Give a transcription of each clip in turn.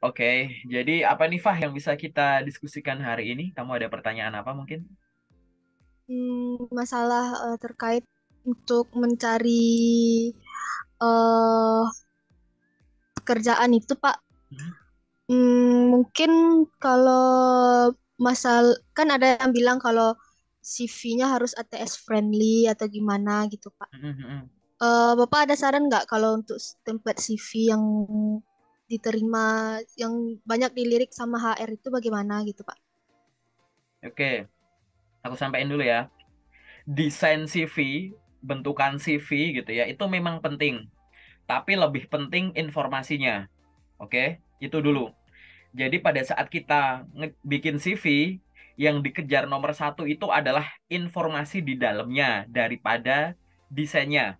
Oke, jadi apa nih Fah yang bisa kita diskusikan hari ini? Kamu ada pertanyaan apa mungkin? Masalah terkait untuk mencari eh pekerjaan itu, Pak. Hmm, Mungkin kalau kan ada yang bilang kalau CV-nya harus ATS friendly atau gimana gitu, Pak. hmm, hmm, hmm. Bapak ada saran nggak kalau untuk template CV yang diterima, yang banyak dilirik sama HR itu bagaimana gitu, Pak? Oke, aku sampaikan dulu ya. Desain CV, bentukan CV gitu ya, itu memang penting. Tapi lebih penting informasinya. Oke, itu dulu. Jadi pada saat kita bikin CV, yang dikejar nomor satu itu adalah informasi di dalamnya daripada desainnya.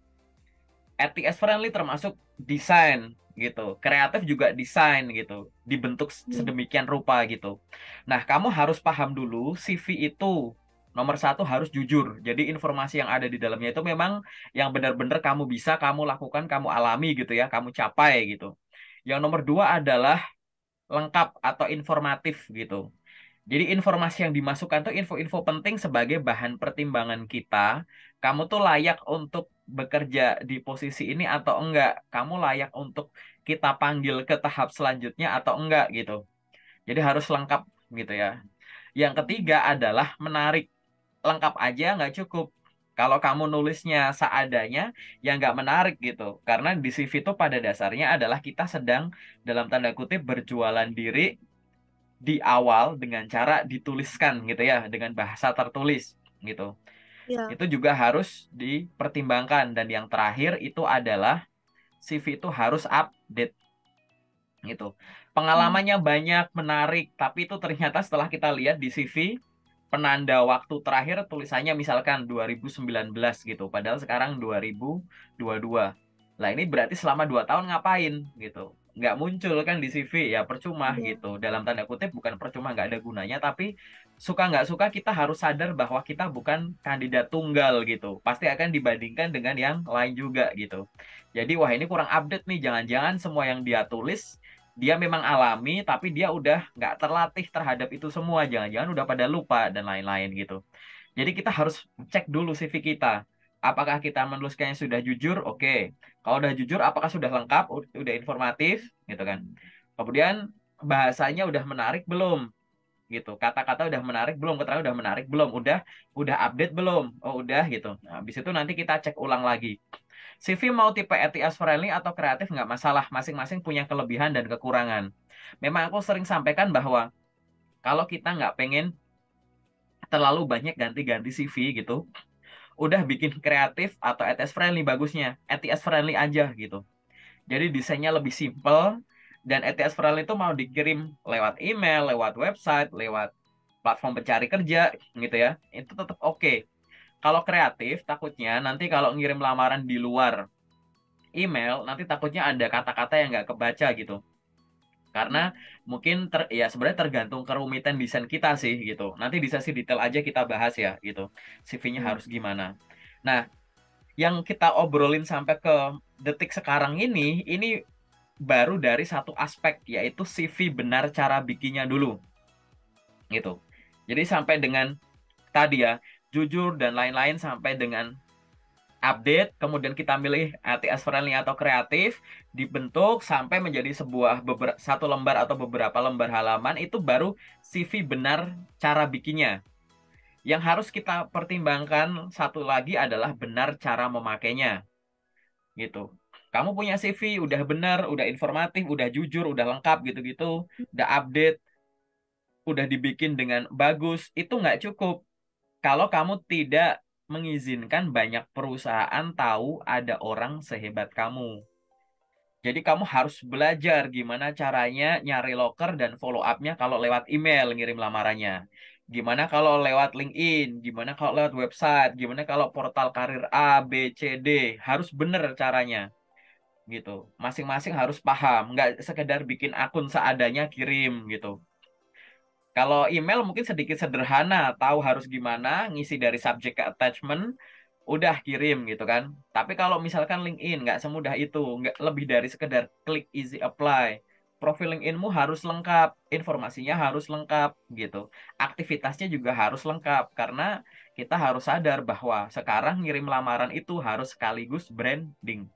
RTS friendly termasuk desain gitu, kreatif juga desain gitu, dibentuk Hmm. sedemikian rupa gitu. Nah, kamu harus paham dulu CV itu nomor satu harus jujur. Jadi informasi yang ada di dalamnya itu memang yang benar-benar kamu bisa, kamu lakukan, kamu alami gitu ya, kamu capai gitu. Yang nomor dua adalah lengkap atau informatif gitu. Jadi informasi yang dimasukkan tuh info-info penting sebagai bahan pertimbangan kita. Kamu tuh layak untuk bekerja di posisi ini atau enggak? Kamu layak untuk kita panggil ke tahap selanjutnya atau enggak gitu. Jadi harus lengkap gitu ya. Yang ketiga adalah menarik. Lengkap aja nggak cukup. Kalau kamu nulisnya seadanya, ya nggak menarik gitu. Karena di CV itu pada dasarnya adalah kita sedang dalam tanda kutip berjualan diri di awal dengan cara dituliskan gitu ya, dengan bahasa tertulis gitu. Ya. Itu juga harus dipertimbangkan dan yang terakhir itu adalah CV itu harus update gitu. Hmm. Pengalamannya banyak, menarik, tapi itu ternyata setelah kita lihat di CV penanda waktu terakhir tulisannya misalkan 2019 gitu, padahal sekarang 2022. Lah ini berarti selama 2 tahun ngapain gitu. Nggak muncul kan di CV, ya percuma Iya. gitu. Dalam tanda kutip bukan percuma nggak ada gunanya, tapi suka nggak suka kita harus sadar bahwa kita bukan kandidat tunggal gitu. Pasti akan dibandingkan dengan yang lain juga gitu. Jadi wah ini kurang update nih, jangan-jangan semua yang dia tulis dia memang alami, tapi dia udah nggak terlatih terhadap itu semua. Jangan-jangan udah pada lupa dan lain-lain gitu. Jadi kita harus cek dulu CV kita. Apakah kita menuliskannya sudah jujur? Oke. Kalau udah jujur, apakah sudah lengkap? Udah informatif? Gitu kan. Kemudian bahasanya udah menarik belum? Gitu. Kata-kata udah menarik belum? Keterangan udah menarik belum? Udah update belum? Oh, udah gitu. Nah, habis itu nanti kita cek ulang lagi. CV mau tipe ETS friendly atau kreatif nggak masalah. Masing-masing punya kelebihan dan kekurangan. Memang aku sering sampaikan bahwa kalau kita nggak pengen terlalu banyak ganti-ganti CV gitu, udah bikin kreatif atau ETS friendly bagusnya. ETS friendly aja gitu. Jadi desainnya lebih simple dan ETS friendly itu mau dikirim lewat email, lewat website, lewat platform pencari kerja gitu ya. Itu tetap oke. Kalau kreatif takutnya nanti kalau ngirim lamaran di luar email nanti takutnya ada kata-kata yang nggak kebaca gitu. Karena mungkin ya sebenarnya tergantung kerumitan desain kita sih gitu. Nanti di sesi detail aja kita bahas ya gitu. CV-nya Hmm. harus gimana. Nah, yang kita obrolin sampai ke detik sekarang ini baru dari satu aspek yaitu CV benar cara bikinnya dulu gitu. Jadi sampai dengan tadi ya, jujur dan lain-lain sampai dengan update, kemudian kita milih ATS friendly atau kreatif, dibentuk sampai menjadi satu lembar atau beberapa lembar halaman itu baru CV benar cara bikinnya. Yang harus kita pertimbangkan satu lagi adalah benar cara memakainya, gitu. Kamu punya CV udah benar, udah informatif, udah jujur, udah lengkap gitu-gitu, udah update, udah dibikin dengan bagus, itu nggak cukup kalau kamu tidak mengizinkan banyak perusahaan tahu ada orang sehebat kamu. Jadi kamu harus belajar gimana caranya nyari loker dan follow up-nya kalau lewat email ngirim lamarannya. Gimana kalau lewat LinkedIn, gimana kalau lewat website, gimana kalau portal karir A, B, C, D. Harus bener caranya gitu. Masing-masing harus paham, nggak sekedar bikin akun seadanya kirim gitu. Kalau email mungkin sedikit sederhana, tahu harus gimana, ngisi dari subject ke attachment, udah kirim gitu kan. Tapi kalau misalkan LinkedIn nggak semudah itu, nggak lebih dari sekedar klik easy apply. Profil LinkedIn-mu harus lengkap, informasinya harus lengkap gitu. Aktivitasnya juga harus lengkap karena kita harus sadar bahwa sekarang ngirim lamaran itu harus sekaligus branding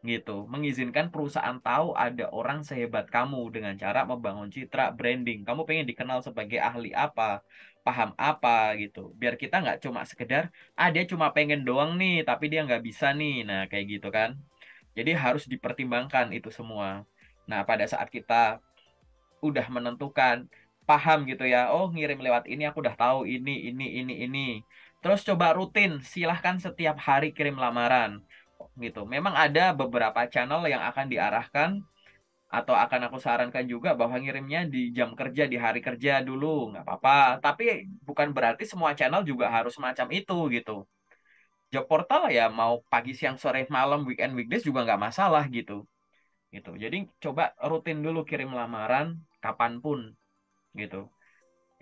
gitu. Mengizinkan perusahaan tahu ada orang sehebat kamu dengan cara membangun citra branding. Kamu pengen dikenal sebagai ahli apa, paham apa gitu. Biar kita nggak cuma sekedar, dia cuma pengen doang nih, tapi dia nggak bisa nih. Nah, kayak gitu kan. Jadi harus dipertimbangkan itu semua. Nah, pada saat kita udah menentukan, paham gitu ya, oh ngirim lewat ini aku udah tahu ini. Terus coba rutin, silahkan setiap hari kirim lamaran gitu. Memang ada beberapa channel yang akan diarahkan atau akan aku sarankan juga bahwa ngirimnya di jam kerja, di hari kerja dulu, nggak apa-apa. Tapi bukan berarti semua channel juga harus semacam itu gitu. Job portal ya mau pagi, siang, sore, malam, weekend, weekdays juga nggak masalah gitu. Gitu. Jadi coba rutin dulu kirim lamaran kapanpun gitu.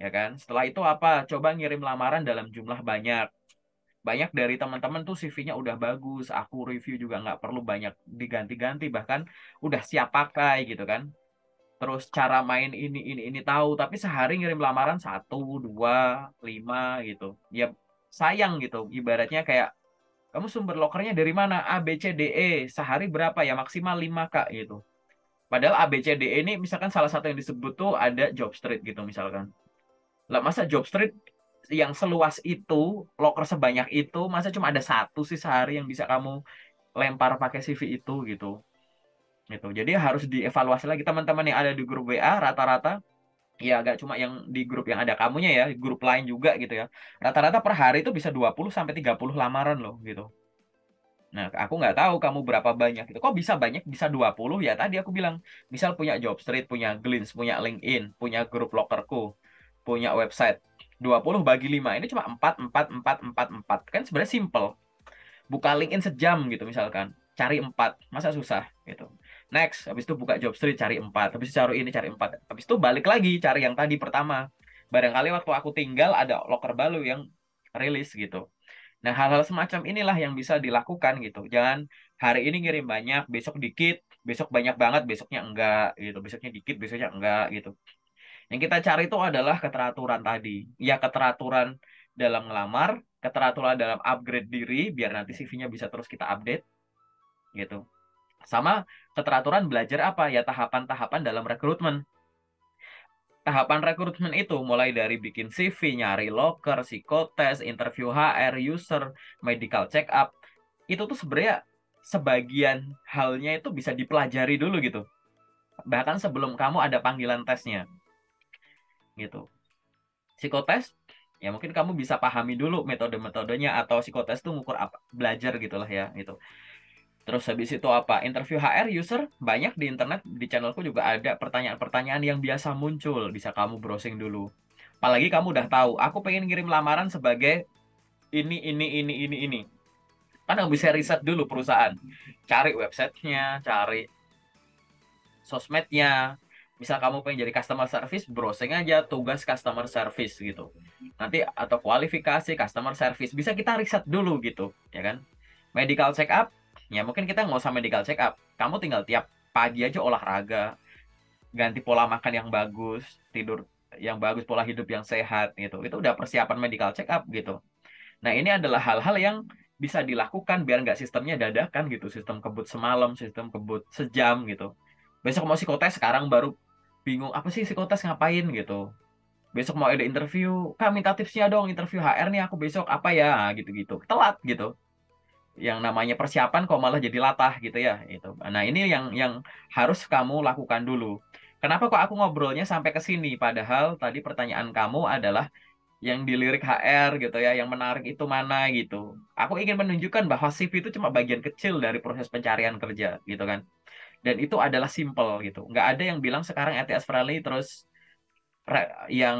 Ya kan? Setelah itu apa? Coba ngirim lamaran dalam jumlah banyak. Banyak dari teman-teman tuh CV-nya udah bagus, aku review juga nggak perlu banyak diganti-ganti, bahkan udah siap pakai gitu kan. Terus cara main ini tahu, tapi sehari ngirim lamaran satu, dua, lima gitu. Ya sayang gitu. Ibaratnya kayak kamu sumber lokernya dari mana? A, B, C, D, E. Sehari berapa ya? Maksimal 5 Kak gitu. Padahal A, B, C, D, E ini misalkan salah satu yang disebut tuh ada job street gitu misalkan. Lah masa job street yang seluas itu, loker sebanyak itu, masa cuma ada satu sih sehari yang bisa kamu lempar pakai CV itu gitu. Gitu. Jadi harus dievaluasi lagi teman-teman yang ada di grup WA rata-rata ya agak cuma yang di grup yang ada kamunya ya, grup lain juga gitu ya. Rata-rata per hari itu bisa 20 sampai 30 lamaran loh gitu. Nah, aku nggak tahu kamu berapa banyak itu. Kok bisa banyak, bisa 20 ya? Tadi aku bilang, misal punya Jobstreet, punya Glints, punya LinkedIn, punya grup Lockerku, punya website. 20 bagi 5, ini cuma 4 4 4 4 4. Kan sebenarnya simple. Buka LinkedIn sejam gitu misalkan. Cari 4, masa susah gitu. Next, habis itu buka Jobstreet, cari 4. Habis itu cari ini, cari 4. Habis itu balik lagi, cari yang tadi pertama. Barangkali waktu aku tinggal ada loker baru yang rilis gitu. Nah, hal-hal semacam inilah yang bisa dilakukan gitu. Jangan hari ini ngirim banyak, besok dikit, besok banyak banget, besoknya enggak gitu. Besoknya dikit, besoknya enggak gitu. Yang kita cari itu adalah keteraturan tadi. Ya, keteraturan dalam ngelamar, keteraturan dalam upgrade diri, biar nanti CV-nya bisa terus kita update gitu. Sama keteraturan belajar apa? Ya, tahapan-tahapan dalam rekrutmen. Tahapan rekrutmen itu mulai dari bikin CV, nyari loker, psikotes, interview HR, user, medical check up. Itu tuh sebenarnya sebagian halnya itu bisa dipelajari dulu gitu. Bahkan sebelum kamu ada panggilan tesnya gitu. Psikotes, ya mungkin kamu bisa pahami dulu metode-metodenya atau psikotes tuh ngukur apa, belajar gitulah ya gitu. Terus habis itu apa? Interview HR user banyak di internet, di channelku juga ada pertanyaan-pertanyaan yang biasa muncul, bisa kamu browsing dulu. Apalagi kamu udah tahu, aku pengen ngirim lamaran sebagai ini. Kan kamu bisa riset dulu perusahaan. Cari websitenya, cari sosmednya. Misal kamu pengen jadi customer service, browsing aja tugas customer service gitu. Nanti atau kualifikasi customer service. Bisa kita riset dulu gitu, ya kan? Medical check up, ya mungkin kita nggak usah medical check up. Kamu tinggal tiap pagi aja olahraga, ganti pola makan yang bagus, tidur yang bagus, pola hidup yang sehat gitu. Itu udah persiapan medical check up gitu. Nah, ini adalah hal-hal yang bisa dilakukan biar nggak sistemnya dadakan gitu. Sistem kebut semalam, sistem kebut sejam gitu. Besok mau psikotes, sekarang baru bingung, apa sih psikotes ngapain gitu. Besok mau ada interview, Kak minta tipsnya dong, interview HR nih aku besok, apa ya, gitu-gitu. Telat gitu. Yang namanya persiapan kok malah jadi latah gitu ya. Itu. Nah, ini yang harus kamu lakukan dulu. Kenapa kok aku ngobrolnya sampai ke sini? Padahal tadi pertanyaan kamu adalah yang dilirik HR gitu ya, yang menarik itu mana gitu. Aku ingin menunjukkan bahwa CV itu cuma bagian kecil dari proses pencarian kerja gitu kan. Dan itu adalah simple gitu. Nggak ada yang bilang sekarang ATS friendly terus yang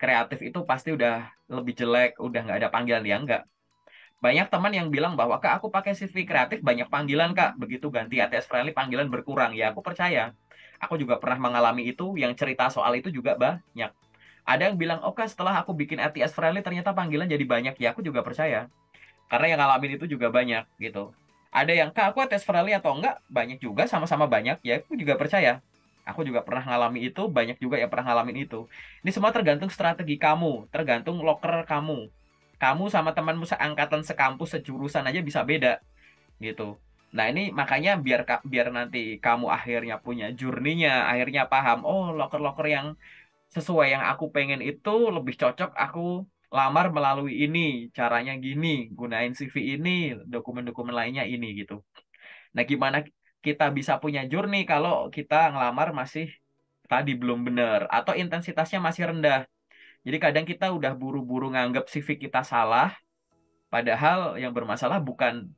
kreatif itu pasti udah lebih jelek, udah nggak ada panggilan ya nggak. Banyak teman yang bilang bahwa Kak aku pakai CV kreatif banyak panggilan Kak, begitu ganti ATS friendly panggilan berkurang. Ya aku percaya. Aku juga pernah mengalami itu, yang cerita soal itu juga banyak. Ada yang bilang, oh Kak, setelah aku bikin ATS friendly ternyata panggilan jadi banyak. Ya, aku juga percaya. Karena yang ngalamin itu juga banyak gitu. Ada yang, Kak, aku ATS friendly atau enggak? Banyak juga, sama-sama banyak. Ya, aku juga percaya. Aku juga pernah ngalami itu, banyak juga yang pernah ngalamin itu. Ini semua tergantung strategi kamu, tergantung loker kamu. Kamu sama temanmu seangkatan, sekampus, sejurusan aja bisa beda gitu. Nah, ini makanya biar nanti kamu akhirnya punya journey-nya, akhirnya paham, oh loker-loker yang sesuai yang aku pengen itu lebih cocok aku lamar melalui ini, caranya gini, gunain CV ini, dokumen-dokumen lainnya ini gitu. Nah, gimana kita bisa punya journey kalau kita ngelamar masih tadi belum benar atau intensitasnya masih rendah. Jadi kadang kita udah buru-buru nganggap CV kita salah, padahal yang bermasalah bukan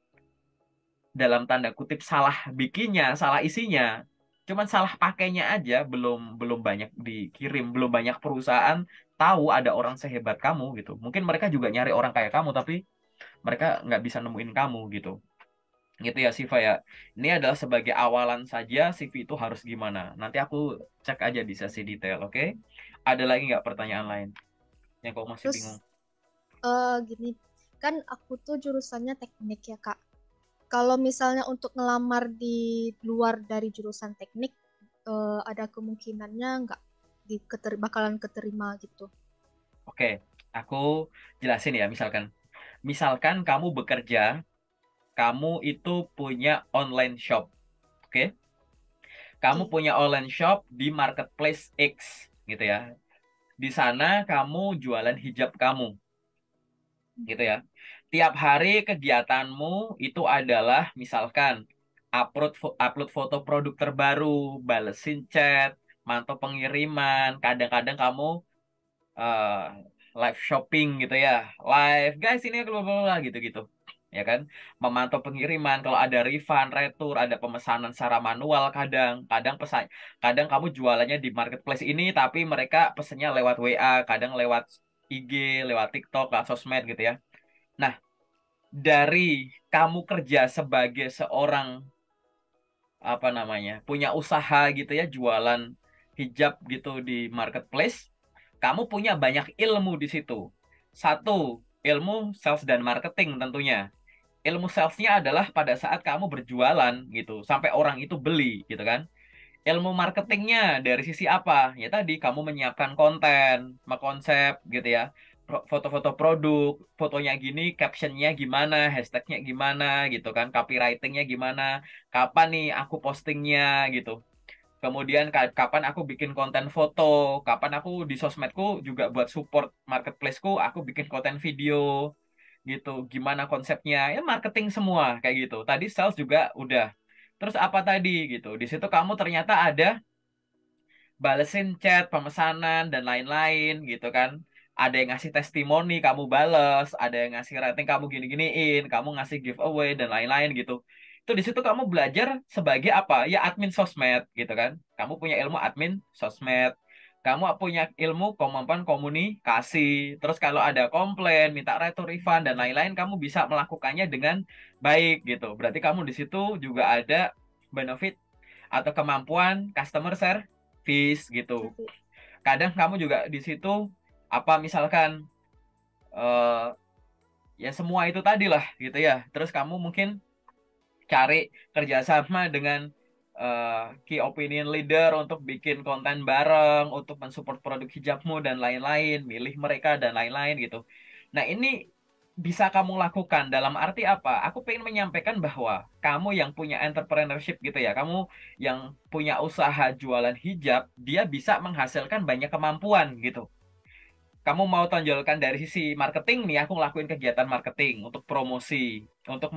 dalam tanda kutip salah bikinnya, salah isinya. Cuman salah pakainya aja, belum belum banyak dikirim, belum banyak perusahaan tahu ada orang sehebat kamu gitu. Mungkin mereka juga nyari orang kayak kamu, tapi mereka nggak bisa nemuin kamu gitu. Gitu ya Siva ya. Ini adalah sebagai awalan saja CV itu harus gimana. Nanti aku cek aja di sesi detail, oke? Ada lagi nggak pertanyaan lain yang kau masih Terus bingung? gini, kan aku tuh jurusannya teknik ya Kak. Kalau misalnya untuk ngelamar di luar dari jurusan teknik, ada kemungkinannya nggak bakalan keterima gitu. Oke, aku jelasin ya misalkan. Misalkan kamu bekerja, kamu itu punya online shop, oke? Kamu Oke. punya online shop di marketplace X gitu ya. Di sana kamu jualan hijab kamu gitu ya. Tiap hari kegiatanmu itu adalah misalkan upload foto produk terbaru, balesin chat, mantau pengiriman, kadang-kadang kamu eh, live shopping gitu ya. Live, guys ini bla bla bla gitu-gitu. Ya kan? Memantau pengiriman, kalau ada refund, retur, ada pemesanan secara manual kadang, kadang kamu jualannya di marketplace ini tapi mereka pesennya lewat WA, kadang lewat IG, lewat TikTok, lewat sosmed gitu ya. Nah, dari kamu kerja sebagai seorang apa namanya, punya usaha gitu ya, jualan hijab gitu di marketplace, kamu punya banyak ilmu di situ. Satu, ilmu sales dan marketing tentunya. Ilmu salesnya adalah pada saat kamu berjualan gitu, sampai orang itu beli gitu kan. Ilmu marketingnya dari sisi apa? Ya tadi kamu menyiapkan konten, konsep gitu ya. Foto-foto produk, fotonya gini, captionnya gimana, hashtagnya gimana gitu kan, copywritingnya gimana, kapan nih aku postingnya gitu. Kemudian kapan aku bikin konten foto, kapan aku di sosmedku juga buat support marketplaceku, aku bikin konten video gitu. Gimana konsepnya? Ya marketing semua kayak gitu. Tadi sales juga udah. Terus apa tadi gitu? Di situ kamu ternyata ada balesin chat, pemesanan dan lain-lain gitu kan. Ada yang ngasih testimoni, kamu bales, ada yang ngasih rating kamu gini-giniin, kamu ngasih giveaway dan lain-lain gitu. Itu di situ kamu belajar sebagai apa? Ya admin sosmed gitu kan. Kamu punya ilmu admin sosmed. Kamu punya ilmu kemampuan komunikasi. Terus kalau ada komplain, minta retur refund dan lain-lain, kamu bisa melakukannya dengan baik gitu. Berarti kamu di situ juga ada benefit atau kemampuan customer service gitu. Tapi Kadang kamu juga di situ apa misalkan eh, ya semua itu tadi lah gitu ya. Terus kamu mungkin cari kerjasama dengan key opinion leader untuk bikin konten bareng, untuk mensupport produk hijabmu dan lain-lain, milih mereka dan lain-lain gitu. Nah, ini bisa kamu lakukan dalam arti apa? Aku pengen menyampaikan bahwa kamu yang punya entrepreneurship gitu ya, kamu yang punya usaha jualan hijab, dia bisa menghasilkan banyak kemampuan gitu. Kamu mau tonjolkan dari sisi marketing nih, aku ngelakuin kegiatan marketing untuk promosi, untuk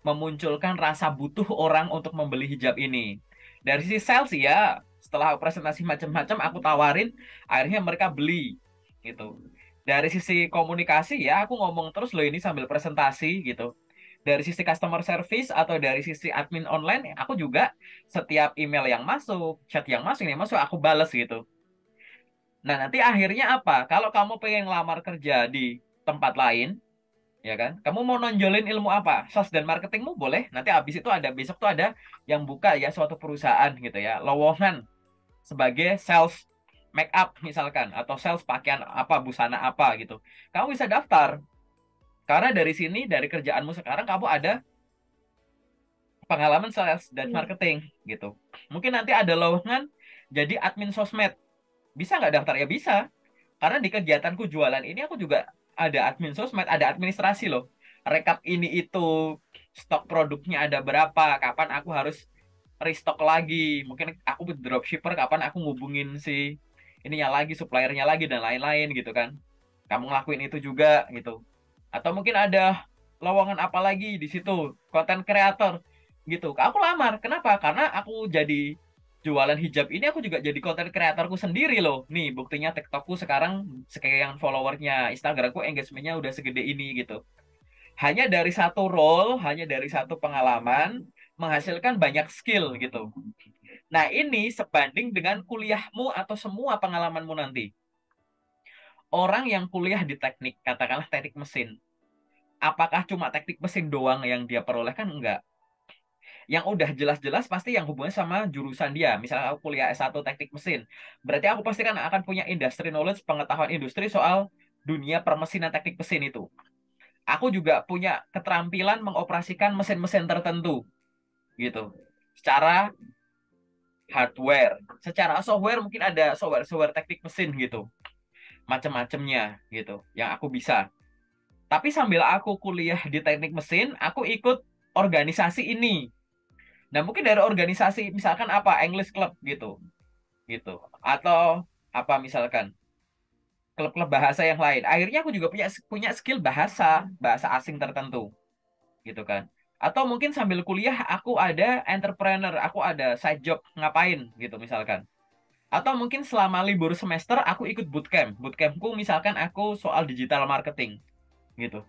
memunculkan rasa butuh orang untuk membeli hijab ini. Dari sisi sales ya, setelah presentasi macam-macam aku tawarin, akhirnya mereka beli gitu. Dari sisi komunikasi ya, aku ngomong terus loh ini sambil presentasi gitu. Dari sisi customer service atau dari sisi admin online, aku juga setiap email yang masuk, chat yang masuk, ini masuk aku bales gitu. Nah, nanti akhirnya apa? Kalau kamu pengen ngelamar kerja di tempat lain, ya kan? Kamu mau nonjolin ilmu apa? Sales dan marketingmu boleh. Nanti habis itu ada besok tuh ada yang buka ya suatu perusahaan gitu ya, lowongan sebagai sales make up misalkan atau sales pakaian apa, busana apa gitu. Kamu bisa daftar. Karena dari sini dari kerjaanmu sekarang kamu ada pengalaman sales dan iya. marketing gitu. Mungkin nanti ada lowongan jadi admin sosmed. Bisa nggak daftar? Ya bisa. Karena di kegiatanku jualan ini aku juga ada admin sosmed, ada administrasi loh. Rekap ini itu, stok produknya ada berapa, kapan aku harus restock lagi. Mungkin aku dropshipper, kapan aku ngubungin si ininya lagi, suppliernya lagi dan lain-lain gitu kan. Kamu ngelakuin itu juga gitu. Atau mungkin ada lowongan apa lagi di situ, konten kreator gitu. Aku lamar. Kenapa? Karena aku jadi jualan hijab ini, aku juga jadi konten kreatorku sendiri loh. Nih, buktinya TikTokku sekarang sekian followernya, Instagramku engagementnya udah segede ini gitu. Hanya dari satu role, hanya dari satu pengalaman, menghasilkan banyak skill gitu. Nah, ini sebanding dengan kuliahmu atau semua pengalamanmu nanti. Orang yang kuliah di teknik, katakanlah teknik mesin, apakah cuma teknik mesin doang yang dia peroleh? Kan enggak. Yang udah jelas-jelas pasti yang hubungannya sama jurusan dia. Misalnya aku kuliah S1 teknik mesin, berarti aku pasti kan akan punya industry knowledge, pengetahuan industri soal dunia permesinan teknik mesin itu. Aku juga punya keterampilan mengoperasikan mesin-mesin tertentu gitu. Secara hardware, secara software mungkin ada software-software teknik mesin gitu, macam-macamnya gitu yang aku bisa. Tapi sambil aku kuliah di teknik mesin, aku ikut organisasi ini. Nah, mungkin dari organisasi misalkan apa English Club gitu, gitu. Atau apa misalkan klub-klub bahasa yang lain. Akhirnya aku juga punya punya skill bahasa, bahasa asing tertentu, gitu kan. Atau mungkin sambil kuliah aku ada entrepreneur, aku ada side job ngapain gitu misalkan. Atau mungkin selama libur semester aku ikut bootcamp. Bootcampku misalkan aku soal digital marketing gitu.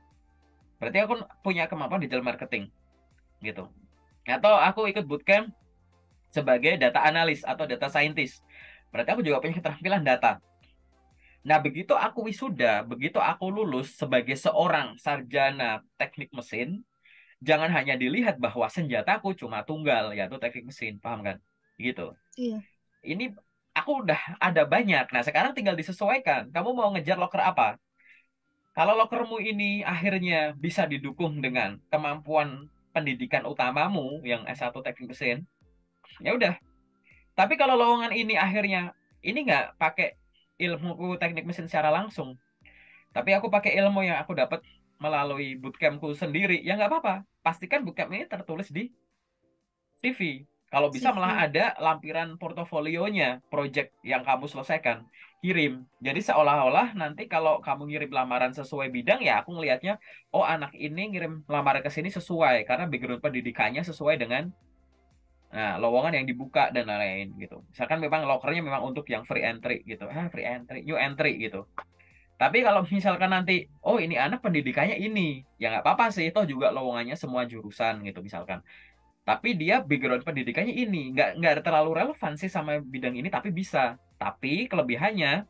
Berarti aku punya kemampuan digital marketing gitu. Atau aku ikut bootcamp sebagai data analis atau data scientist. Berarti aku juga punya keterampilan data. Nah, begitu aku wisuda, begitu aku lulus sebagai seorang sarjana teknik mesin, jangan hanya dilihat bahwa senjataku cuma tunggal, yaitu teknik mesin, paham kan? Gitu. Iya. Ini aku udah ada banyak. Nah, sekarang tinggal disesuaikan. Kamu mau ngejar loker apa? Kalau lokermu ini akhirnya bisa didukung dengan kemampuan pendidikan utamamu yang S1 teknik mesin, ya udah. Tapi kalau lowongan ini akhirnya ini nggak pakai ilmuku teknik mesin secara langsung, tapi aku pakai ilmu yang aku dapat melalui bootcampku sendiri, ya nggak apa-apa. Pastikan bootcamp ini tertulis di CV. Kalau bisa malah CV. ada lampiran portofolionya, project yang kamu selesaikan, kirim. Jadi seolah-olah nanti kalau kamu ngirim lamaran sesuai bidang, ya aku ngelihatnya, oh anak ini ngirim lamaran ke sini sesuai, karena background pendidikannya sesuai dengan lowongan yang dibuka dan lain-lain gitu. Misalkan memang lokernya memang untuk yang free entry gitu. Free entry, new entry gitu. Tapi kalau misalkan nanti, oh ini anak pendidikannya ini, ya nggak apa-apa sih, toh juga lowongannya semua jurusan gitu misalkan. Tapi dia background pendidikannya ini, nggak terlalu relevan sih sama bidang ini, tapi bisa. Tapi kelebihannya,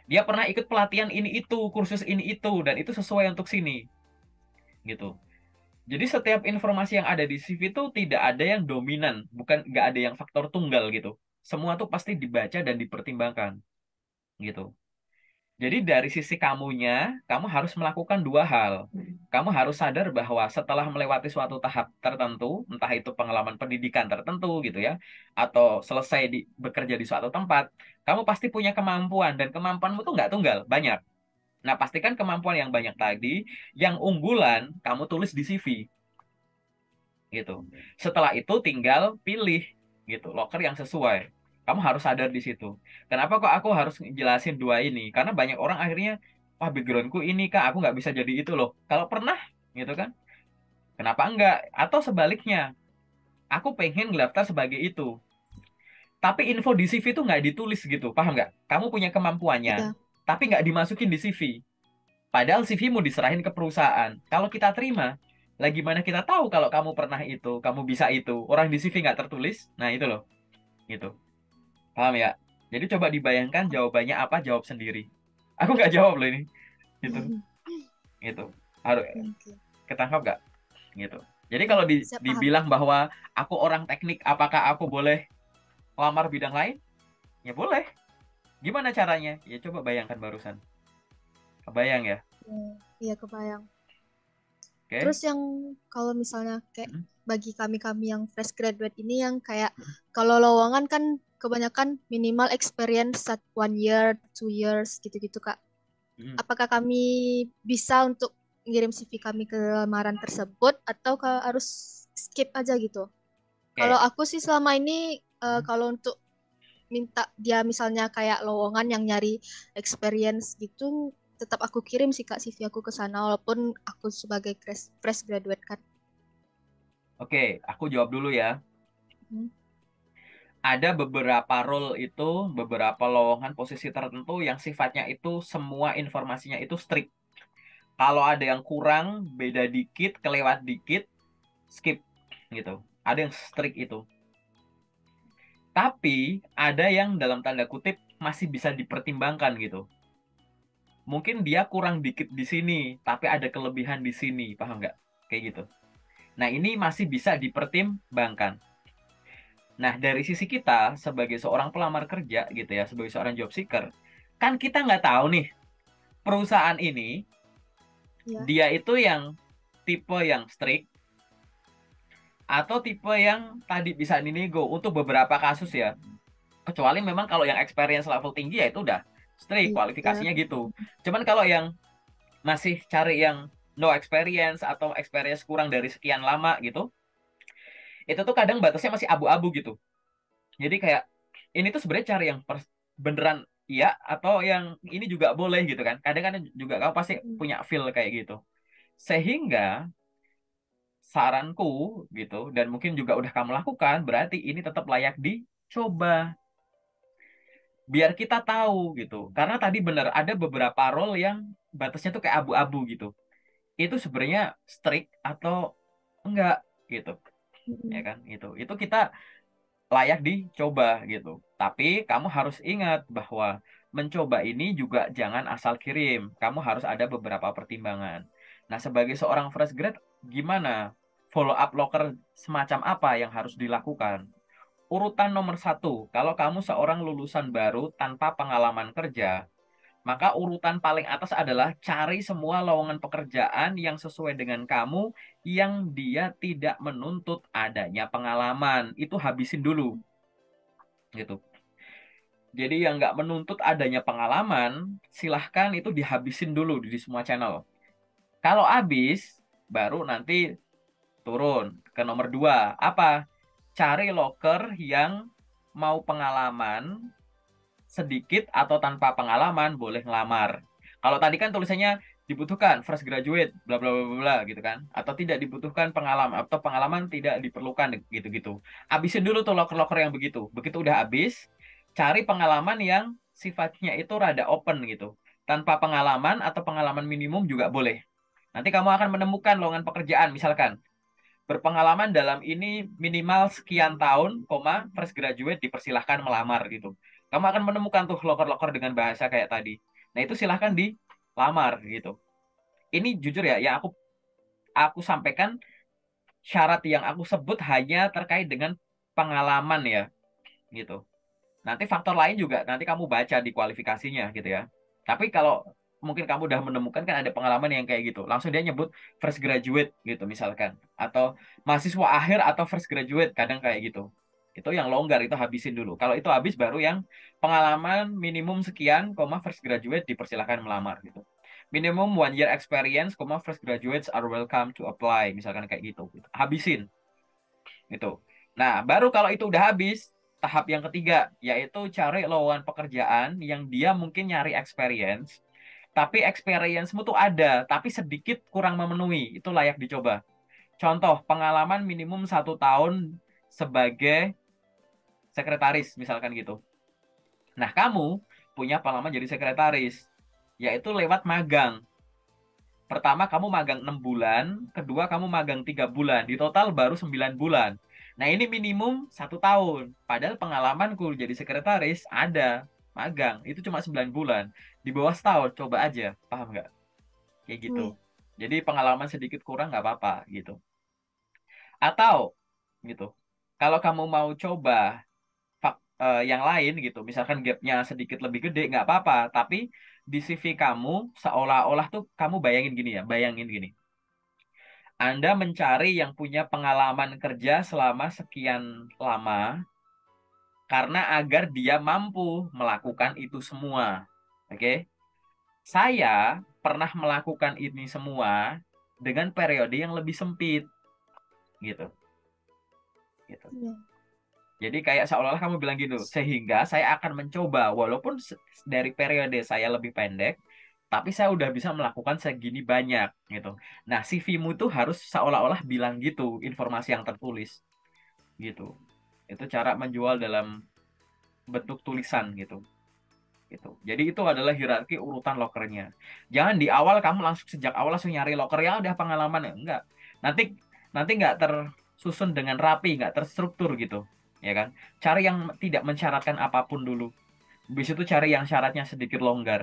dia pernah ikut pelatihan ini itu, kursus ini itu, dan itu sesuai untuk sini, gitu. Jadi setiap informasi yang ada di CV itu tidak ada yang dominan, bukan nggak ada yang faktor tunggal gitu. Semua tuh pasti dibaca dan dipertimbangkan, gitu. Jadi dari sisi kamunya, kamu harus melakukan dua hal. Kamu harus sadar bahwa setelah melewati suatu tahap tertentu, entah itu pengalaman pendidikan tertentu gitu ya, atau selesai bekerja di suatu tempat, kamu pasti punya kemampuan dan kemampuanmu tuh nggak tunggal, banyak. Nah, pastikan kemampuan yang banyak tadi, yang unggulan kamu tulis di CV gitu. Setelah itu tinggal pilih gitu, loker yang sesuai. Kamu harus sadar di situ. Kenapa kok aku harus jelasin dua ini? Karena banyak orang akhirnya, wah backgroundku ini kak, aku nggak bisa jadi itu loh. Kalau pernah gitu kan, kenapa enggak? Atau sebaliknya, aku pengen daftar sebagai itu. Tapi info di CV itu nggak ditulis gitu, paham nggak? Kamu punya kemampuannya, Iya. tapi nggak dimasukin di CV. Padahal CV mau diserahin ke perusahaan. Kalau kita terima, lah gimana kita tahu kalau kamu pernah itu, kamu bisa itu. Orang di CV nggak tertulis, nah itu loh, gitu. Paham ya? Jadi coba dibayangkan jawabannya apa, jawab sendiri. Aku nggak jawab loh ini, gitu, gitu. Harus Oke. ketangkap nggak? Gitu. Jadi Ya, kalau saya paham. dibilang bahwa aku orang teknik, apakah aku boleh lamar bidang lain? Ya boleh. Gimana caranya? Ya coba bayangkan barusan. Kebayang ya? Ya, iya kebayang. Oke? Terus yang kalau misalnya kayak Hmm? bagi kami-kami yang fresh graduate ini yang kayak kalau lowongan kan kebanyakan minimal experience 1 year, 2 years gitu-gitu Kak. Mm. Apakah kami bisa untuk ngirim CV kami ke lamaran tersebut atau harus skip aja gitu? Kalau Oke. aku sih selama ini Mm. kalau untuk minta dia misalnya kayak lowongan yang nyari experience gitu, tetap aku kirim sih Kak CV aku ke sana walaupun aku sebagai fresh graduate kan. Oke, aku jawab dulu ya. Hmm. Ada beberapa role itu, beberapa lowongan posisi tertentu yang sifatnya itu semua informasinya itu strict. Kalau ada yang kurang, beda dikit, kelewat dikit, skip gitu. Ada yang strict itu. Tapi ada yang dalam tanda kutip masih bisa dipertimbangkan gitu. Mungkin dia kurang dikit di sini, tapi ada kelebihan di sini, paham nggak? Kayak gitu. Nah, ini masih bisa dipertimbangkan. Nah, dari sisi kita sebagai seorang pelamar kerja gitu ya, sebagai seorang job seeker, kan kita nggak tahu nih perusahaan ini Ya. dia itu yang tipe yang strict atau tipe yang tadi bisa dinego untuk beberapa kasus ya. Kecuali memang kalau yang experience level tinggi ya itu udah strict Iya. kualifikasinya gitu. Cuman kalau yang masih cari yang no experience atau experience kurang dari sekian lama gitu, itu tuh kadang batasnya masih abu-abu gitu. Jadi kayak ini tuh sebenarnya cari yang beneran iya atau yang ini juga boleh gitu kan. Kadang kan juga kamu pasti Mm. punya feel kayak gitu. Sehingga saranku gitu dan mungkin juga udah kamu lakukan berarti ini tetap layak dicoba biar kita tahu gitu. Karena tadi bener ada beberapa role yang batasnya tuh kayak abu-abu gitu. Itu sebenarnya strict atau enggak gitu. Ya Mm-mm. kan? Itu kita layak dicoba gitu. Tapi kamu harus ingat bahwa mencoba ini juga jangan asal kirim. Kamu harus ada beberapa pertimbangan. Nah, sebagai seorang fresh grad, gimana follow up locker semacam apa yang harus dilakukan? Urutan nomor satu, kalau kamu seorang lulusan baru tanpa pengalaman kerja, maka urutan paling atas adalah cari semua lowongan pekerjaan yang sesuai dengan kamu yang dia tidak menuntut adanya pengalaman. Itu habisin dulu gitu. Jadi yang nggak menuntut adanya pengalaman, silahkan itu dihabisin dulu di semua channel. Kalau habis, baru nanti turun ke nomor dua. Apa? Cari loker yang mau pengalaman sedikit atau tanpa pengalaman boleh ngelamar. Kalau tadi kan tulisannya dibutuhkan fresh graduate, bla bla bla bla bla, gitu kan? Atau tidak dibutuhkan pengalaman atau pengalaman tidak diperlukan gitu-gitu. Habisin dulu tuh loker-loker yang begitu. Begitu udah habis, cari pengalaman yang sifatnya itu rada open gitu. Tanpa pengalaman atau pengalaman minimum juga boleh. Nanti kamu akan menemukan lowongan pekerjaan misalkan berpengalaman dalam ini minimal sekian tahun, koma, fresh graduate dipersilahkan melamar gitu. Kamu akan menemukan tuh loker-loker dengan bahasa kayak tadi. Nah, itu silahkan dilamar gitu. Ini jujur ya, yang aku sampaikan syarat yang aku sebut hanya terkait dengan pengalaman ya, gitu. Nanti faktor lain juga nanti kamu baca di kualifikasinya gitu ya. Tapi kalau mungkin kamu udah menemukan kan ada pengalaman yang kayak gitu, langsung dia nyebut fresh graduate gitu misalkan, atau mahasiswa akhir atau fresh graduate kadang kayak gitu. Itu yang longgar itu habisin dulu. Kalau itu habis baru yang pengalaman minimum sekian, koma fresh graduate dipersilahkan melamar gitu. Minimum 1 year experience, koma fresh graduates are welcome to apply misalkan kayak gitu. Habisin itu. Nah, baru kalau itu udah habis, tahap yang ketiga, yaitu cari lowongan pekerjaan yang dia mungkin nyari experience, tapi experience-mu tuh ada, tapi sedikit kurang memenuhi. Itu layak dicoba. Contoh, pengalaman minimum 1 tahun sebagai sekretaris, misalkan gitu. Nah, kamu punya pengalaman jadi sekretaris, yaitu lewat magang. Pertama, kamu magang 6 bulan. Kedua, kamu magang 3 bulan. Di total baru 9 bulan. Nah, ini minimum 1 tahun. Padahal pengalamanku jadi sekretaris ada magang. Itu cuma 9 bulan. Di bawah setahun, coba aja. Paham nggak? Kayak Oh gitu. iya. Jadi pengalaman sedikit kurang nggak apa-apa gitu. Atau gitu. Kalau kamu mau coba yang lain gitu, misalkan gapnya sedikit lebih gede, nggak apa-apa. Tapi di CV kamu seolah-olah tuh kamu bayangin gini ya, bayangin gini. Anda mencari yang punya pengalaman kerja selama sekian lama karena agar dia mampu melakukan itu semua. Oke? Saya pernah melakukan ini semua dengan periode yang lebih sempit, gitu. Gitu. Iya. Jadi kayak seolah-olah kamu bilang gitu, sehingga saya akan mencoba, walaupun dari periode saya lebih pendek, tapi saya udah bisa melakukan segini banyak, gitu. Nah, CV-mu tuh harus seolah-olah bilang gitu, informasi yang tertulis, gitu. Itu cara menjual dalam bentuk tulisan, gitu. Gitu. Jadi itu adalah hierarki urutan lokernya. Jangan di awal kamu langsung sejak awal langsung nyari loker yang udah pengalaman ya, enggak. Nanti nanti nggak tersusun dengan rapi, nggak terstruktur gitu, ya kan? Cari yang tidak mensyaratkan apapun dulu. Habis itu cari yang syaratnya sedikit longgar.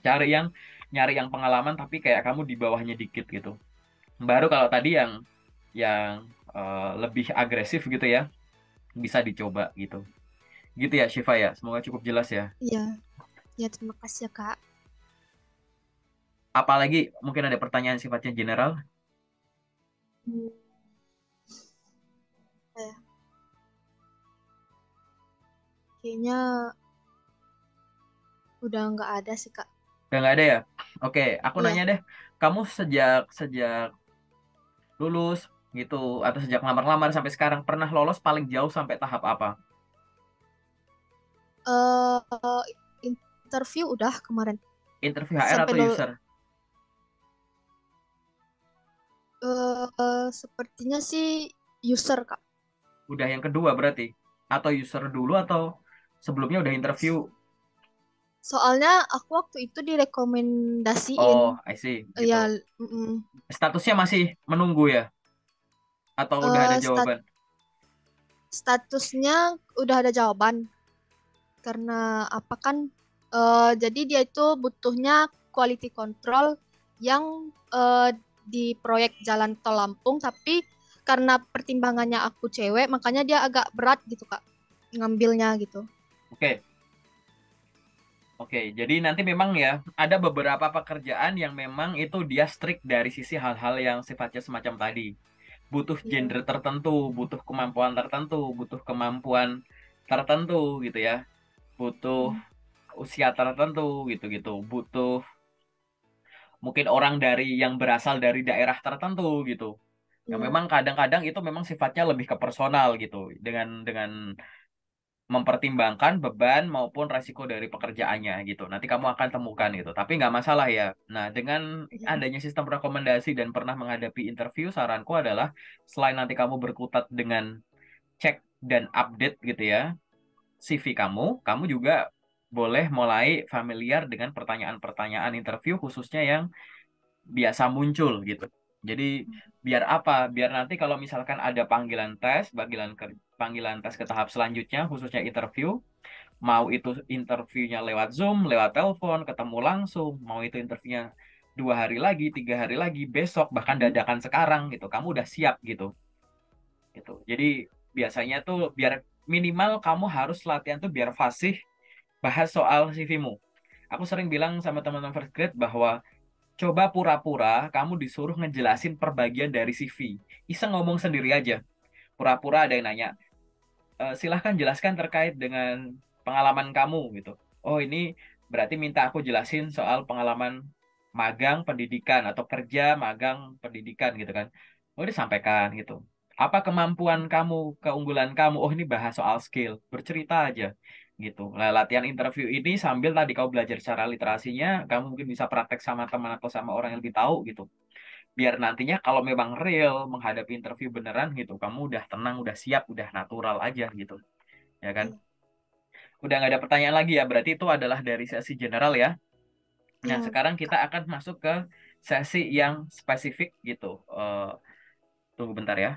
Cari yang nyari yang pengalaman tapi kayak kamu di bawahnya dikit gitu. Baru kalau tadi yang lebih agresif gitu ya, bisa dicoba gitu. Gitu ya Shiva ya. Semoga cukup jelas ya. Iya, ya terima kasih ya Kak. Apalagi mungkin ada pertanyaan sifatnya general. Hmm, ya, kayaknya udah nggak ada sih Kak. Udah nggak ada ya? Oke, aku nanya Iya, deh. Kamu sejak sejak lulus gitu atau sejak ngelamar-ngelamar sampai sekarang pernah lolos paling jauh sampai tahap apa? eh interview udah kemarin Interview HR sampai atau lulus. user? Sepertinya sih user Kak. Udah yang kedua berarti? Atau user dulu atau sebelumnya udah interview? Soalnya aku waktu itu direkomendasiin. Oh, I see Ya, gitu. mm, Statusnya masih menunggu ya? Atau udah ada eh, stat- jawaban? statusnya udah ada jawaban. Karena apa kan? Jadi dia itu butuhnya quality control yang di proyek Jalan Tol Lampung, tapi karena pertimbangannya aku cewek, makanya dia agak berat gitu Kak, ngambilnya gitu. Oke, oke. Jadi nanti memang ya ada beberapa pekerjaan yang memang itu dia strict dari sisi hal-hal yang sifatnya semacam tadi. Butuh Iya. gender tertentu, butuh kemampuan tertentu, butuh kemampuan tertentu gitu ya, butuh Mm, usia tertentu gitu-gitu, butuh mungkin orang dari yang berasal dari daerah tertentu gitu. Yang iya. memang kadang-kadang itu memang sifatnya lebih ke personal gitu, dengan mempertimbangkan beban maupun resiko dari pekerjaannya gitu. Nanti kamu akan temukan gitu. Tapi nggak masalah ya. Nah, dengan Iya. adanya sistem rekomendasi dan pernah menghadapi interview, saranku adalah selain nanti kamu berkutat dengan cek dan update gitu ya, CV kamu juga boleh mulai familiar dengan pertanyaan-pertanyaan interview khususnya yang biasa muncul gitu. Jadi biar apa? Biar nanti kalau misalkan ada panggilan tes ke tahap selanjutnya khususnya interview, mau itu interviewnya lewat Zoom, lewat telepon, ketemu langsung, mau itu interviewnya 2 hari lagi, 3 hari lagi, besok, bahkan Mm, dadakan sekarang gitu, kamu udah siap gitu, gitu. Jadi biasanya tuh biar minimal kamu harus latihan tuh biar fasih bahas soal CV-mu. Aku sering bilang sama teman-teman first grade bahwa coba pura-pura kamu disuruh ngejelasin perbagian dari CV. Iseng ngomong sendiri aja. Pura-pura ada yang nanya, silahkan jelaskan terkait dengan pengalaman kamu gitu. Oh ini berarti minta aku jelasin soal pengalaman magang pendidikan atau kerja magang pendidikan gitu kan. Oh disampaikan gitu. Apa kemampuan kamu, keunggulan kamu? Oh ini bahas soal skill, bercerita aja gitu. Nah, latihan interview ini sambil tadi kau belajar secara literasinya, kamu mungkin bisa praktek sama teman atau sama orang yang lebih tahu gitu. Biar nantinya kalau memang real menghadapi interview beneran gitu, kamu udah tenang, udah siap, udah natural aja gitu, ya kan? iya. Udah nggak ada pertanyaan lagi ya, berarti itu adalah dari sesi general ya. Nah, Iya, sekarang kita Kak. akan masuk ke sesi yang spesifik gitu. Tunggu bentar ya.